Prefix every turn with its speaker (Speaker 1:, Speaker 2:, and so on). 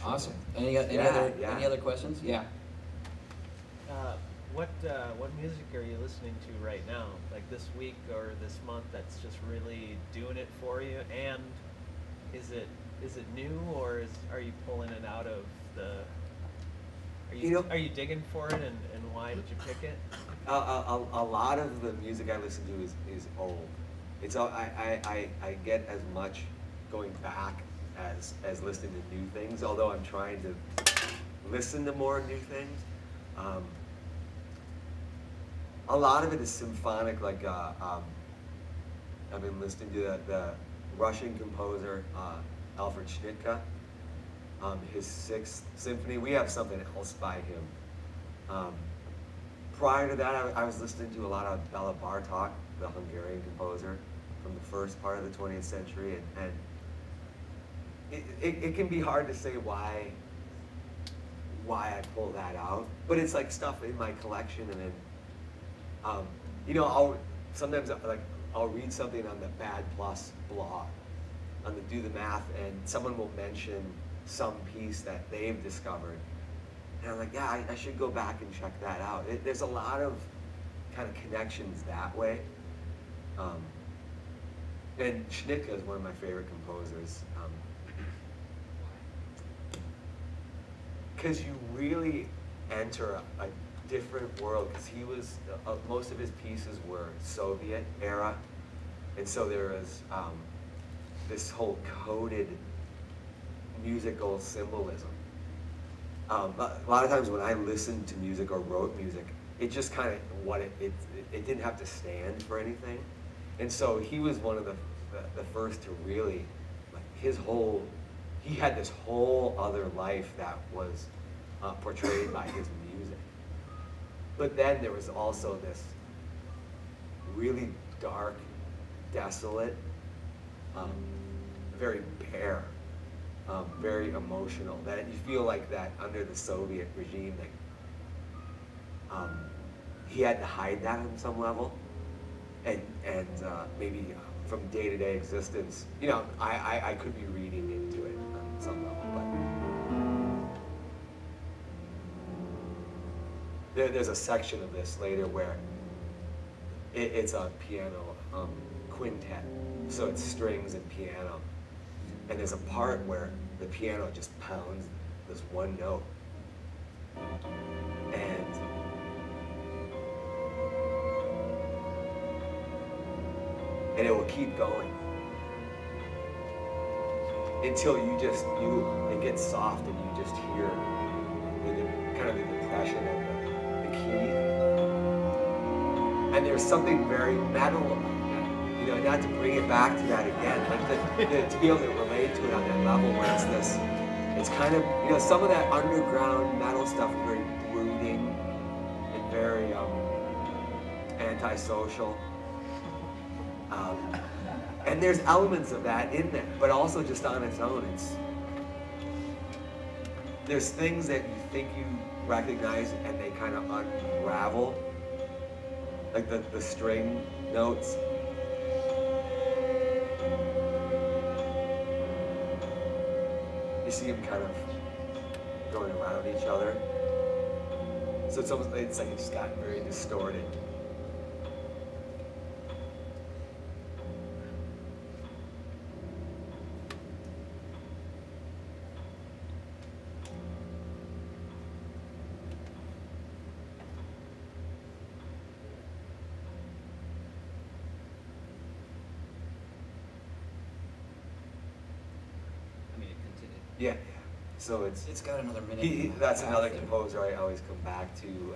Speaker 1: Awesome. Any other questions? Yeah.
Speaker 2: What music are you listening to right now, like this week or this month, that's just really doing it for you? And is it new, or are you pulling it out of the? Are you digging for it, and why did you pick it?
Speaker 3: A lot of the music I listen to is old. It's all, I get as much going back as listening to new things, although I'm trying to listen to more new things. A lot of it is symphonic, like I've been listening to the Russian composer Alfred Schnittke, his 6th symphony. We have something else by him. Prior to that, I was listening to a lot of Bela Bartok, the Hungarian composer from the first part of the 20th century, and it can be hard to say why I pull that out, but it's like stuff in my collection, and then you know, sometimes I'll read something on the Bad Plus blog, on the Do the Math, and someone will mention some piece that they've discovered, and I'm like, yeah, I should go back and check that out. There's a lot of kind of connections that way. And Schnittke is one of my favorite composers, because you really enter a different world, because he was, most of his pieces were Soviet era, and so there was this whole coded musical symbolism. A lot of times when I listened to music or wrote music, it just kind of, it didn't have to stand for anything. And so he was one of the first to really, like, he had this whole other life that was portrayed by his music. But then there was also this really dark, desolate, very bare, very emotional, that you feel like that under the Soviet regime, that he had to hide that on some level, and maybe from day-to-day existence, you know, I could be reading into it on some level, but there's a section of this later where it's a piano quintet, so it's strings and piano, and there's a part where the piano just pounds this one note, and it will keep going until it gets soft, and you just hear kind of the depression of the key. And there's something very metal about that, you know, not to bring it back to that again, but to be able to relate to it on that level where it's kind of, you know, some of that underground metal stuff is very brooding and very antisocial. And there's elements of that in there, but also just on its own, there's things that you think you recognize and they kind of unravel, like the string notes. You see them kind of going around each other. So it's almost, it's like it just got very distorted. Yeah, so
Speaker 1: it's got another minute.
Speaker 3: That's another composer I always come back to.